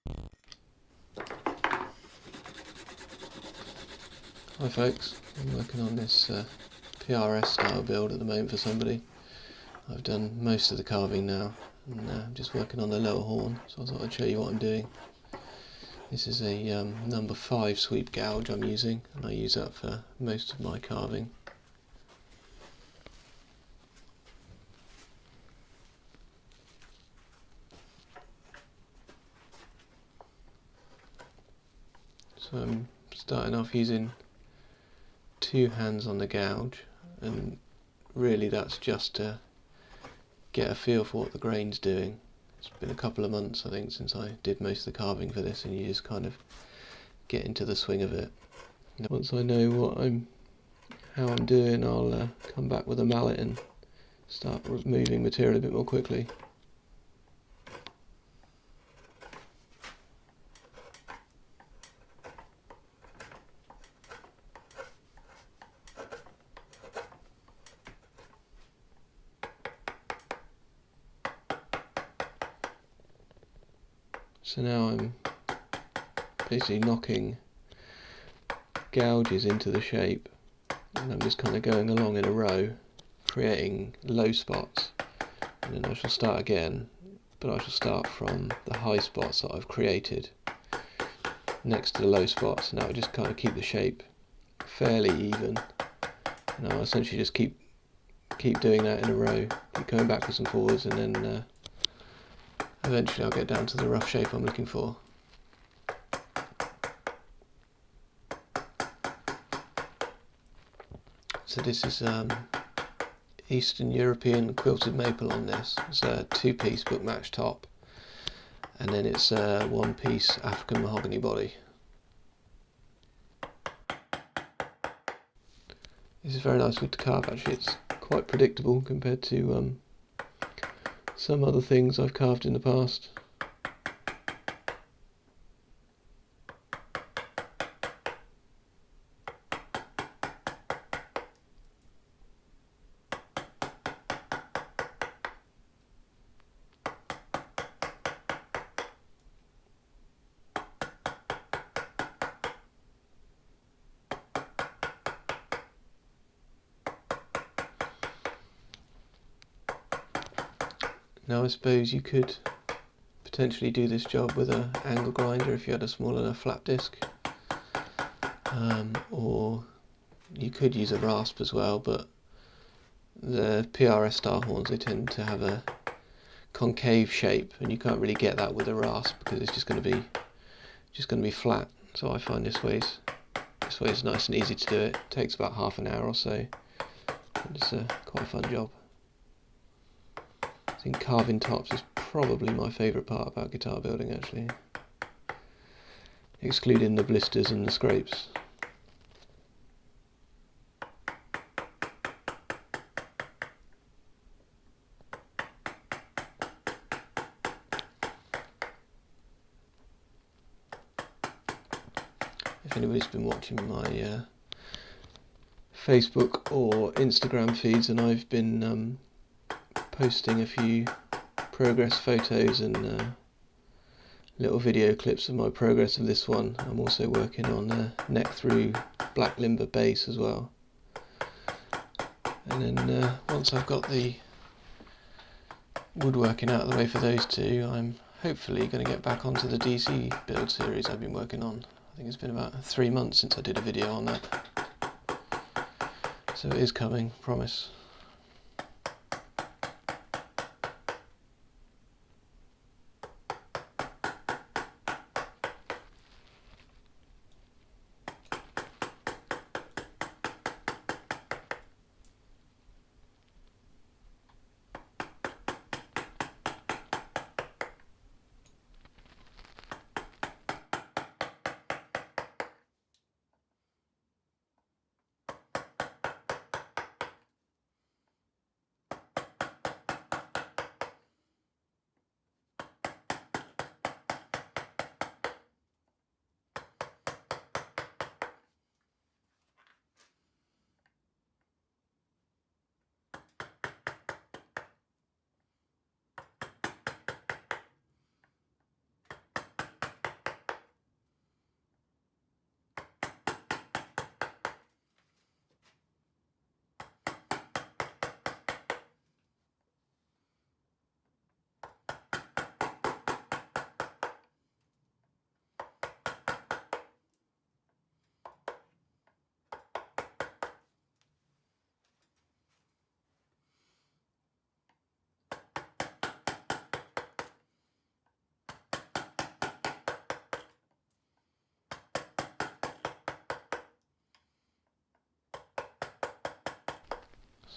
Hi folks, I'm working on this PRS style build at the moment for somebody. I've done most of the carving now and I'm just working on the lower horn, so I thought I'd show you what I'm doing. This is a number 5 sweep gouge I'm using, and I use that for most of my carving. So I'm starting off using 2 hands on the gouge, and really that's just to get a feel for what the grain's doing. It's been a couple of months I think since I did most of the carving for this, and you just kind of get into the swing of it. Once I know how I'm doing, I'll come back with a mallet and start removing material a bit more quickly. So now I'm basically knocking gouges into the shape, and I'm just kind of going along in a row, creating low spots, and then I shall start again, but I shall start from the high spots that I've created next to the low spots, and that will just kind of keep the shape fairly even. And I'll essentially just keep doing that in a row, keep going backwards and forwards, and then eventually I'll get down to the rough shape I'm looking for. So this is Eastern European quilted maple on this. It's a 2-piece book match top, and then it's a 1-piece African mahogany body. This is very nice wood to carve actually. It's quite predictable compared to some other things I've carved in the past. Now I suppose you could potentially do this job with an angle grinder if you had a small enough flap disc, or you could use a rasp as well, but the PRS style horns, they tend to have a concave shape, and you can't really get that with a rasp because it's just going to be flat. So I find this way is nice and easy to do it. It takes about half an hour or so. It's quite a fun job. I think carving tops is probably my favourite part about guitar building actually, excluding the blisters and the scrapes. If anybody's been watching my Facebook or Instagram feeds, and I've been posting a few progress photos and little video clips of my progress of this one. I'm also working on a neck through black limber bass as well. And then once I've got the woodworking out of the way for those two, I'm hopefully going to get back onto the DC build series I've been working on. I think it's been about 3 months since I did a video on that. So it is coming, promise.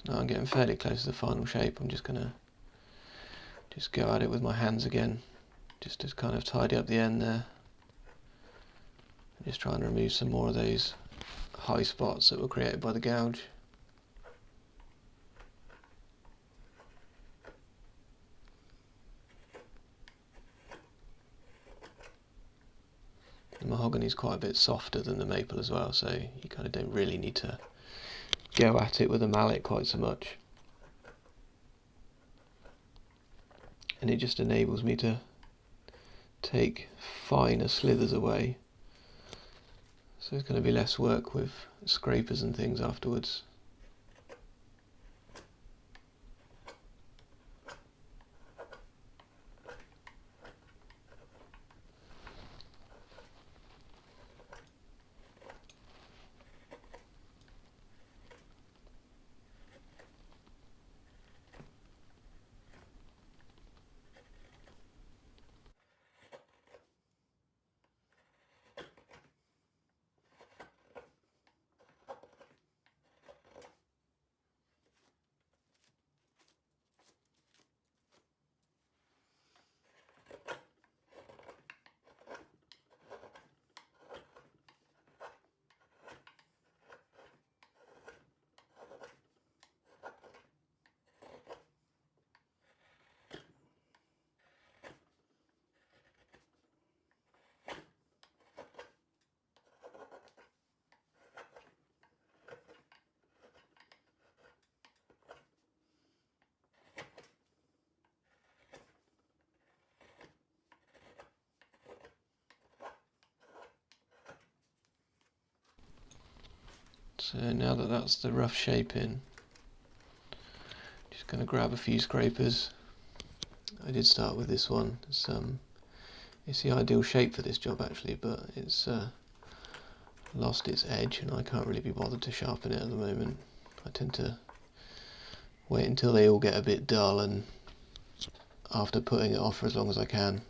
Now I'm getting fairly close to the final shape. I'm just going to go at it with my hands again, just to kind of tidy up the end there. Just trying to remove some more of those high spots that were created by the gouge. The mahogany is quite a bit softer than the maple as well, so you kind of don't really need to go at it with a mallet quite so much. And it just enables me to take finer slithers away, so it's going to be less work with scrapers and things afterwards. So now that that's the rough shape in, just going to grab a few scrapers. I did start with this one. It's the ideal shape for this job actually, but it's lost its edge and I can't really be bothered to sharpen it at the moment. I tend to wait until they all get a bit dull, and after putting it off for as long as I can,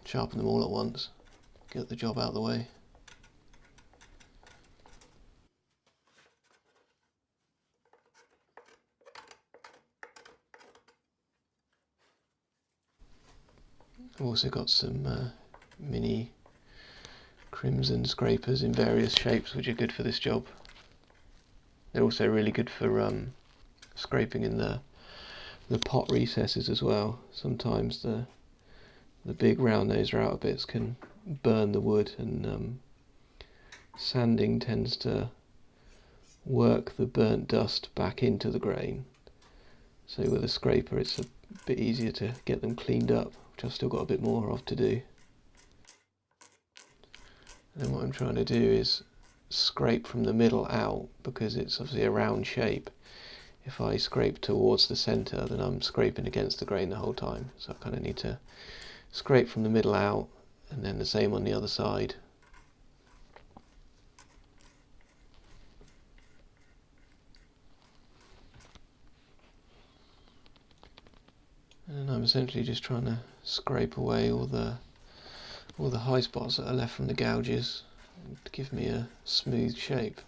sharpen them all at once, get the job out of the way. I've also got some mini crimson scrapers in various shapes which are good for this job. They're also really good for scraping in the pot recesses as well. Sometimes the big round nose router bits can burn the wood, and sanding tends to work the burnt dust back into the grain. So with a scraper it's a bit easier to get them cleaned up, which I've still got a bit more of to do. And then what I'm trying to do is scrape from the middle out, because it's obviously a round shape. If I scrape towards the centre, then I'm scraping against the grain the whole time. So I kind of need to scrape from the middle out, and then the same on the other side. And I'm essentially just trying to scrape away all the high spots that are left from the gouges to give me a smooth shape.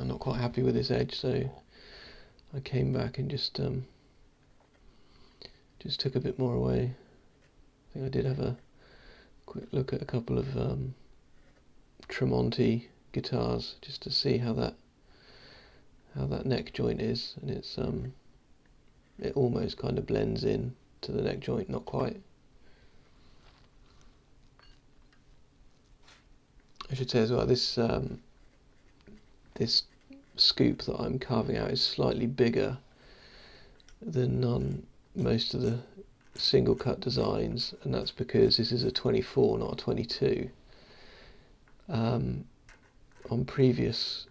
I'm not quite happy with this edge, so I came back and just took a bit more away. I think I did have a quick look at a couple of Tremonti guitars just to see how that neck joint is, and it almost kind of blends in to the neck joint, not quite. I should say as well, this scoop that I'm carving out is slightly bigger than on most of the single cut designs, and that's because this is a 24, not a 22. On previous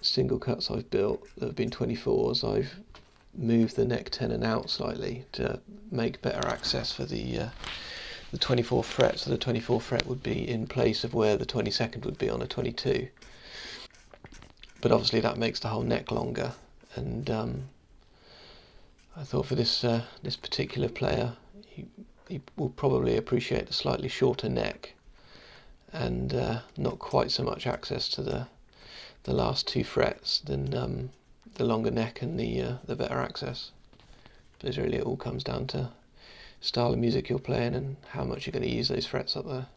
single cuts I've built that have been 24s, I've moved the neck tenon out slightly to make better access for the 24th fret, so the 24th fret would be in place of where the 22nd would be on a 22. But obviously that makes the whole neck longer, and I thought for this particular player, he will probably appreciate the slightly shorter neck and not quite so much access to the last two frets than the longer neck and the better access. But really it all comes down to style of music you're playing and how much you're going to use those frets up there.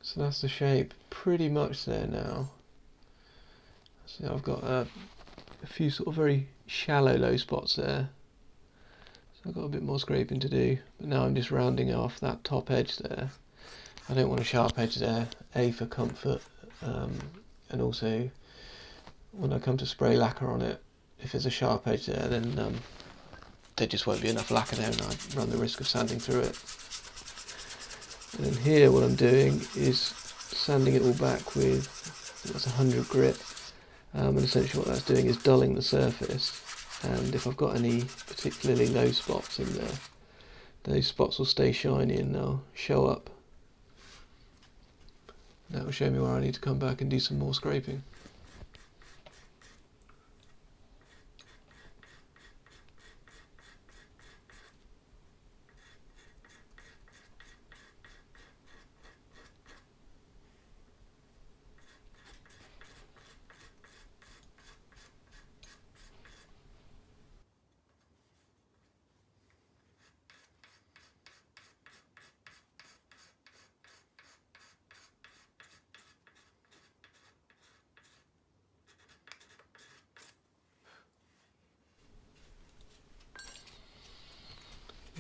So that's the shape pretty much there now. So I've got a few sort of very shallow low spots there. So I've got a bit more scraping to do, but now I'm just rounding off that top edge there. I don't want a sharp edge there, A, for comfort, and also when I come to spray lacquer on it, if there's a sharp edge there, then there just won't be enough lacquer there and I run the risk of sanding through it. And then here what I'm doing is sanding it all back with, that's 100 grit, and essentially what that's doing is dulling the surface, and if I've got any particularly low spots in there, those spots will stay shiny and they'll show up. That will show me where I need to come back and do some more scraping.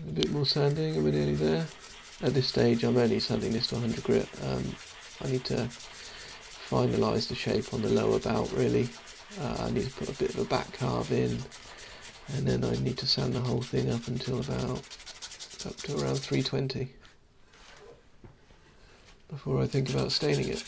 A bit more sanding and we're nearly there. At this stage I'm only sanding this to 100 grit. I need to finalise the shape on the lower bout really. I need to put a bit of a back carve in, and then I need to sand the whole thing up until about up to around 320 before I think about staining it.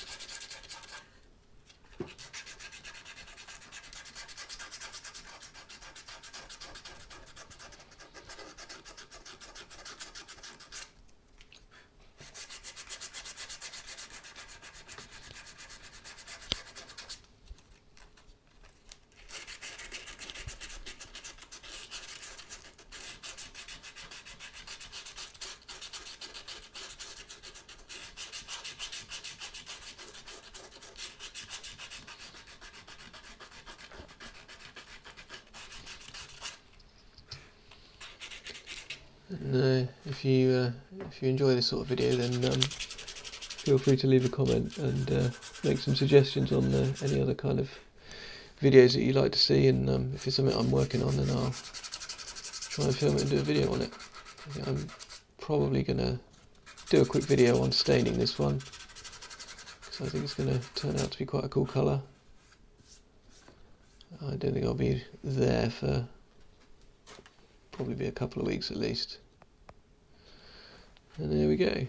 And if you enjoy this sort of video, then feel free to leave a comment and make some suggestions on any other kind of videos that you'd like to see, and if it's something I'm working on, then I'll try and film it and do a video on it. I'm probably going to do a quick video on staining this one, because I think it's going to turn out to be quite a cool colour. I don't think I'll be there for probably a couple of weeks at least. And there we go.